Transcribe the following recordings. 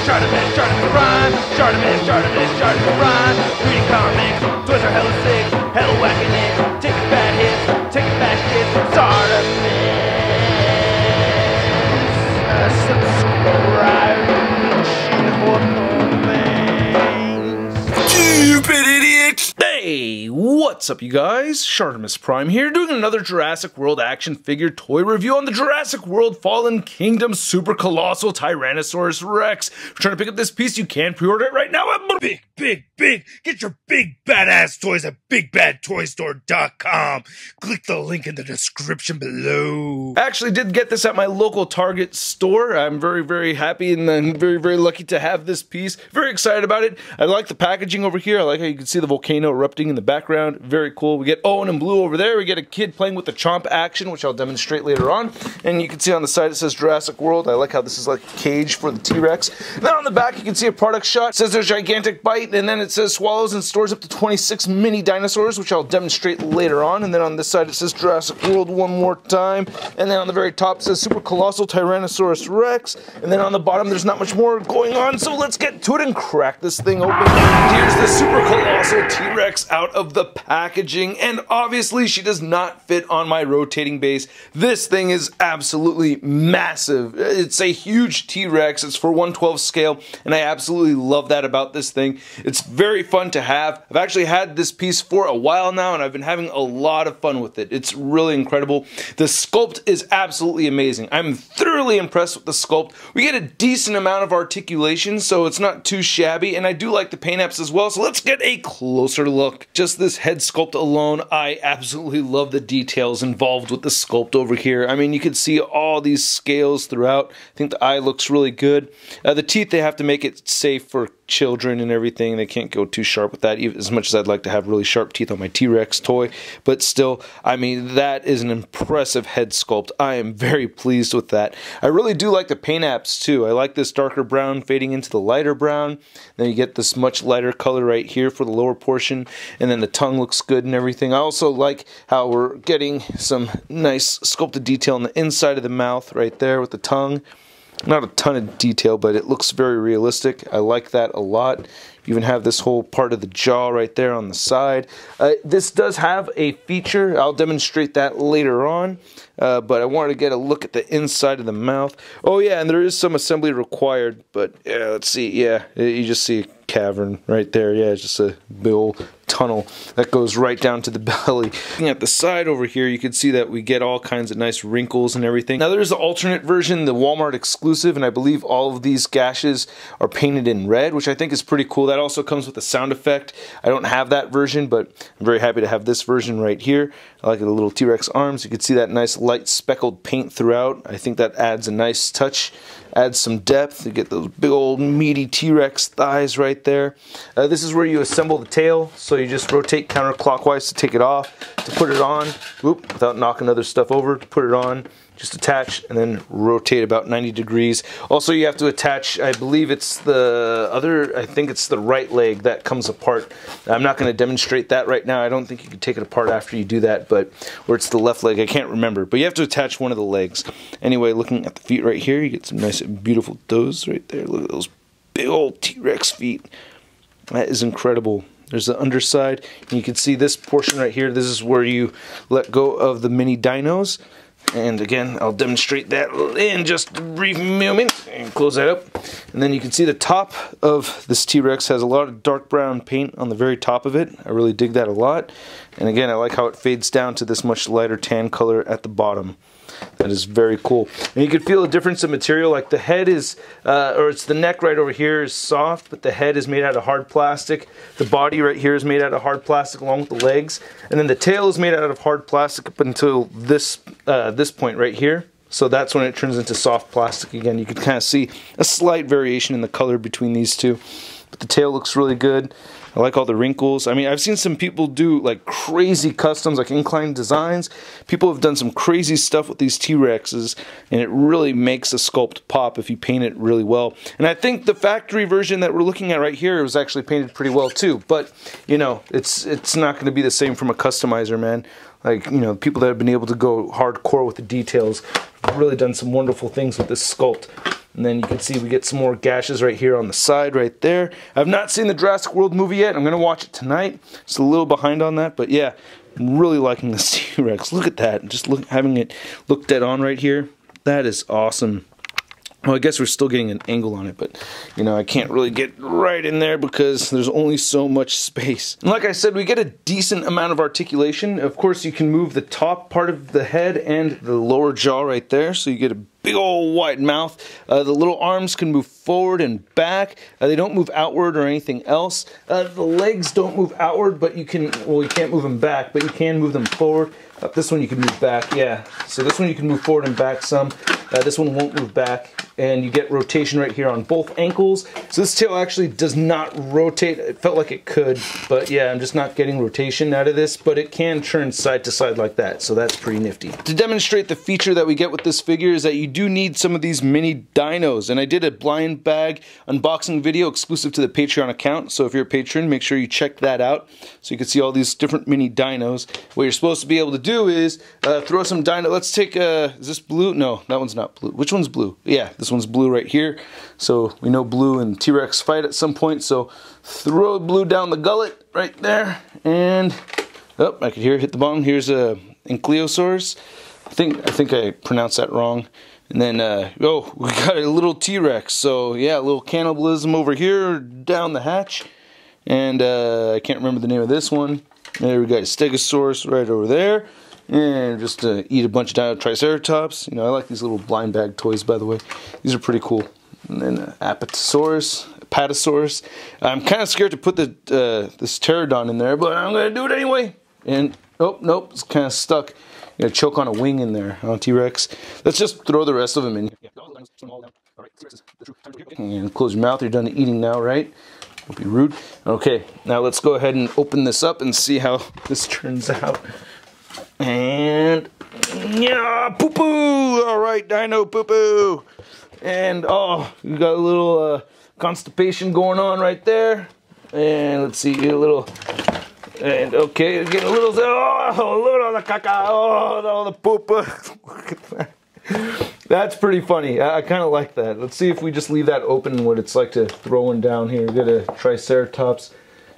ShartimusPrime. Reading comics, toys are hella sick, hella whacking it, taking bad hits, taking bad shit. Subscribe. Stupid idiot! Hey, what's up you guys? ShartimusPrime here, doing another Jurassic World action figure toy review on the Jurassic World Fallen Kingdom Super Colossal Tyrannosaurus Rex. If you're trying to pick up this piece, you can pre-order it right now at Big! Get your big badass toys at BigBadToyStore.com. Click the link in the description below. I actually did get this at my local Target store. I'm very happy and I'm very lucky to have this piece. Very excited about it. I like the packaging over here. I like how you can see the volcano erupting in the background. Very cool. We get Owen and Blue over there. We get a kid playing with the chomp action, which I'll demonstrate later on. And you can see on the side it says Jurassic World. I like how this is like a cage for the T-Rex. Then on the back you can see a product shot. It says there's gigantic bite, and then it says swallows and stores up to 26 mini dinosaurs, which I'll demonstrate later on. And then on this side it says Jurassic World one more time. And then on the very top it says Super Colossal Tyrannosaurus Rex. And then on the bottom there's not much more going on, so let's get to it and crack this thing open. Here's the Super Colossal T-Rex out of the packaging, and obviously she does not fit on my rotating base. This thing is absolutely massive. It's a huge T-Rex. It's for 1/12 scale, and I absolutely love that about this thing. It's very fun to have. I've actually had this piece for a while now, and I've been having a lot of fun with it. It's really incredible. The sculpt is absolutely amazing. I'm thoroughly impressed with the sculpt. We get a decent amount of articulation, so it's not too shabby, and I do like the paint apps as well, so let's get a closer look. Just this head sculpt alone, I absolutely love the details involved with the sculpt over here. I mean, you can see all these scales throughout. I think the eye looks really good. The teeth, they have to make it safe for children and everything. They can't go too sharp with that, even as much as I'd like to have really sharp teeth on my T-Rex toy. But still, I mean, that is an impressive head sculpt. I am very pleased with that. I really do like the paint apps too. I like this darker brown fading into the lighter brown. Then you get this much lighter color right here for the lower portion, and then the tongue looks good and everything. I also like how we're getting some nice sculpted detail on the inside of the mouth right there with the tongue. Not a ton of detail, but it looks very realistic. I like that a lot. You even have this whole part of the jaw right there on the side. This does have a feature. I'll demonstrate that later on, but I wanted to get a look at the inside of the mouth. Oh yeah, and there is some assembly required, but yeah, let's see. Yeah, you just see a cavern right there. Yeah, it's just a big old tunnel that goes right down to the belly. Looking at the side over here, you can see that we get all kinds of nice wrinkles and everything. Now there's the alternate version, the Walmart exclusive, and I believe all of these gashes are painted in red, which I think is pretty cool. That also comes with a sound effect. I don't have that version, but I'm very happy to have this version right here. I like the little T-Rex arms. You can see that nice light speckled paint throughout. I think that adds a nice touch, adds some depth. You get those big old meaty T-Rex thighs right there. This is where you assemble the tail, so you just rotate counterclockwise to take it off, to put it on, whoop, without knocking other stuff over, to put it on. Just attach and then rotate about 90 degrees. Also, you have to attach, I believe it's the other, I think it's the right leg that comes apart. I'm not going to demonstrate that right now. I don't think you can take it apart after you do that, but, or it's the left leg, I can't remember. But you have to attach one of the legs. Anyway, looking at the feet right here, you get some nice beautiful toes right there. Look at those big old T-Rex feet. That is incredible. There's the underside, and you can see this portion right here. This is where you let go of the mini dinos. And again, I'll demonstrate that in just a brief moment. And close that up. And then you can see the top of this T-Rex has a lot of dark brown paint on the very top of it. I really dig that a lot. And again, I like how it fades down to this much lighter tan color at the bottom. That is very cool. And you can feel a difference in material. Like the head is, or it's the neck right over here is soft, but the head is made out of hard plastic. The body right here is made out of hard plastic along with the legs. And then the tail is made out of hard plastic up until this, this point right here. So that's when it turns into soft plastic again. You can kind of see a slight variation in the color between these two. But the tail looks really good. I like all the wrinkles. I mean, I've seen some people do like crazy customs, like inclined designs. People have done some crazy stuff with these T-Rexes, and it really makes a sculpt pop if you paint it really well. And I think the factory version that we're looking at right here was actually painted pretty well too. But, you know, it's not going to be the same from a customizer, man. Like, you know, people that have been able to go hardcore with the details have really done some wonderful things with this sculpt. And then you can see we get some more gashes right here on the side right there. I've not seen the Jurassic World movie yet. I'm going to watch it tonight. Just a little behind on that, but yeah, I'm really liking this T-Rex. Look at that. Just having it look dead on right here. That is awesome. Well, I guess we're still getting an angle on it, but, you know, I can't really get right in there because there's only so much space. And like I said, we get a decent amount of articulation. Of course, you can move the top part of the head and the lower jaw right there, so you get a big old wide mouth. The little arms can move forward and back. They don't move outward or anything else. The legs don't move outward, but you can, well, you can't move them back, but you can move them forward. This one you can move back, yeah. So this one you can move forward and back some. This one won't move back. And you get rotation right here on both ankles. So this tail actually does not rotate. It felt like it could, but yeah, I'm just not getting rotation out of this, but it can turn side to side like that, so that's pretty nifty. To demonstrate the feature that we get with this figure is that you do need some of these mini dinos, and I did a blind bag unboxing video exclusive to the Patreon account, so if you're a patron, make sure you check that out so you can see all these different mini dinos. What you're supposed to be able to do is throw some dino. Let's take, is this blue? No, that one's not blue. Which one's blue? Yeah, this one's blue right here. So we know blue and T-Rex fight at some point, so throw blue down the gullet right there, and oh, I could hear it hit the bottom. Here's a Ankylosaurus. I think I pronounced that wrong. And then oh, we got a little T-Rex. So yeah, a little cannibalism over here down the hatch. And I can't remember the name of this one. There we got a Stegosaurus right over there. And just eat a bunch of dino triceratops. You know, I like these little blind bag toys, by the way. These are pretty cool. And then Apatosaurus. I'm kind of scared to put the this pterodon in there, but I'm going to do it anyway. And oh, nope, it's kind of stuck. I'm going to choke on a wing in there on T-Rex. Let's just throw the rest of them in. And close your mouth. You're done eating now, right? Don't be rude. Okay, now let's go ahead and open this up and see how this turns out. And yeah, poo poo. All right, dino poo poo. And oh, we got a little constipation going on right there. And let's see, get a little. And okay, get a little. Oh, look at the caca. Oh, the poo poo. Look at that. That's pretty funny. I kind of like that. Let's see if we just leave that open, what it's like to throw one down here. Get a Triceratops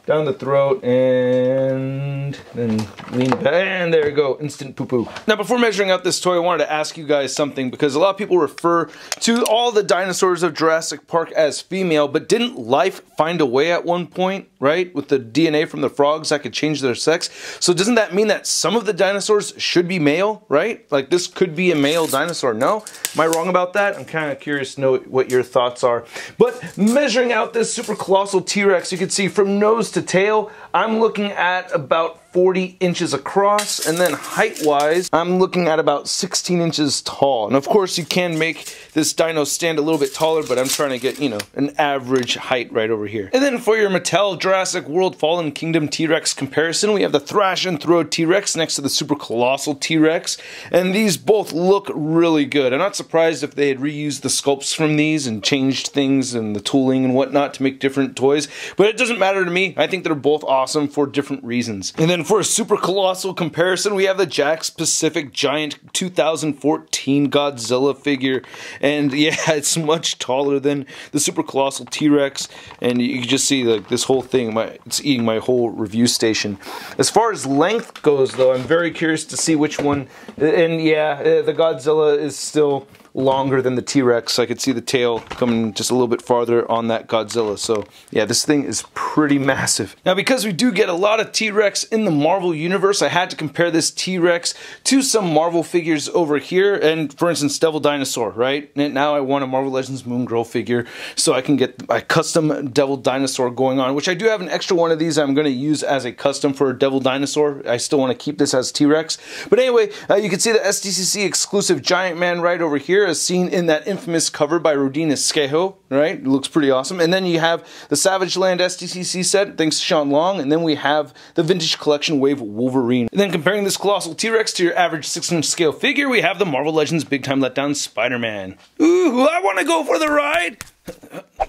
down the throat, and then lean back, and there you go, instant poo-poo. Now before measuring out this toy, I wanted to ask you guys something, because a lot of people refer to all the dinosaurs of Jurassic Park as female, but didn't life find a way at one point, right? With the DNA from the frogs that could change their sex. So doesn't that mean that some of the dinosaurs should be male, right? Like this could be a male dinosaur, no? Am I wrong about that? I'm kind of curious to know what your thoughts are. But measuring out this super colossal T-Rex, you can see from nose to tail, I'm looking at about 40 inches across, and then height-wise, I'm looking at about 16 inches tall. And of course, you can make this dino stand a little bit taller, but I'm trying to get, you know, an average height right over here. And then for your Mattel Jurassic World Fallen Kingdom T-Rex comparison, we have the Thrash and Throw T-Rex next to the Super Colossal T-Rex, and these both look really good. I'm not surprised if they had reused the sculpts from these and changed things and the tooling and whatnot to make different toys, but it doesn't matter to me. I think they're both awesome for different reasons. And then for a super colossal comparison, we have the Jakks Pacific Giant 2014 Godzilla figure, and yeah, it's much taller than the super colossal T-Rex, and you can just see like this whole thing, it's eating my whole review station. As far as length goes, though, I'm very curious to see which one, and yeah, the Godzilla is still longer than the T-Rex. I could see the tail coming just a little bit farther on that Godzilla. So yeah, this thing is pretty massive. Now because we do get a lot of T-Rex in the Marvel universe, I had to compare this T-Rex to some Marvel figures over here. And for instance, Devil Dinosaur, right? And now I want a Marvel Legends Moon Girl figure so I can get a custom Devil Dinosaur going on, which I do have an extra one of these I'm going to use as a custom for a Devil Dinosaur. I still want to keep this as T-Rex. But anyway, you can see the SDCC exclusive Giant Man right over here, as seen in that infamous cover by Rodina Skejo, right? It looks pretty awesome. And then you have the Savage Land SDCC set, thanks to Sean Long, and then we have the Vintage Collection Wave Wolverine. And then comparing this colossal T-Rex to your average 6-inch scale figure, we have the Marvel Legends Big Time Letdown Spider-Man. Ooh, I want to go for the ride!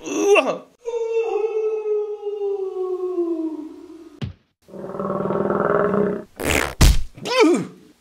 Ooh.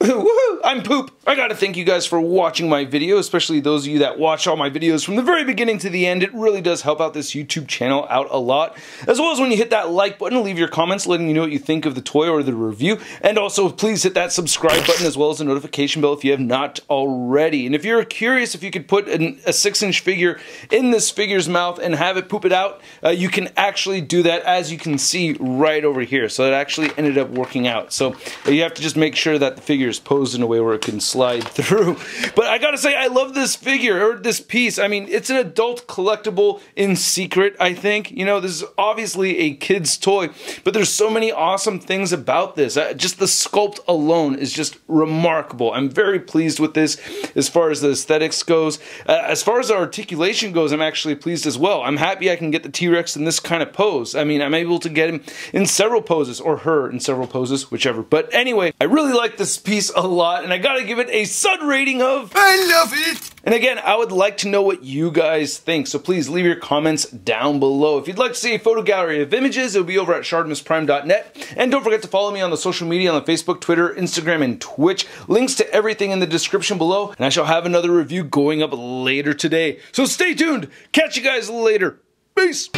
Woohoo! I'm poop! I gotta thank you guys for watching my video, especially those of you that watch all my videos from the very beginning to the end. It really does help out this YouTube channel out a lot. As well as when you hit that like button, leave your comments letting you know what you think of the toy or the review. And also please hit that subscribe button as well as the notification bell if you have not already. And if you're curious if you could put a 6-inch figure in this figure's mouth and have it poop it out, you can actually do that, as you can see right over here. So it actually ended up working out. So you have to just make sure that the figure is posed in a way where it can slide through. But I gotta say, I love this figure, or this piece. I mean, it's an adult collectible in secret, I think. You know, this is obviously a kid's toy, but there's so many awesome things about this. Just the sculpt alone is just remarkable. I'm very pleased with this as far as the aesthetics goes. As far as the articulation goes, I'm actually pleased as well. I'm happy I can get the T-Rex in this kind of pose. I mean, I'm able to get him in several poses, or her in several poses, whichever. But anyway, I really like this piece a lot, and I gotta give it a Sud rating of I love it! And again, I would like to know what you guys think, so please leave your comments down below. If you'd like to see a photo gallery of images, it'll be over at ShartimusPrime.net. And don't forget to follow me on the social media on the Facebook, Twitter, Instagram, and Twitch. Links to everything in the description below, and I shall have another review going up later today. So stay tuned. Catch you guys later. Peace!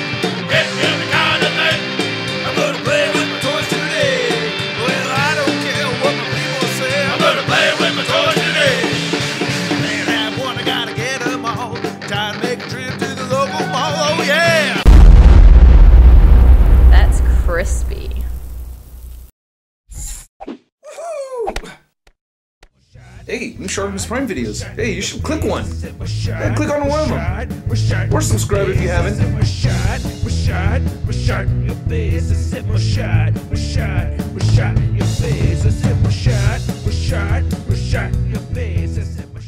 Crispy. Hey, new ShartimusPrime videos. Hey, you should click one. Yeah, click on one of them. Or subscribe if you haven't. Your face,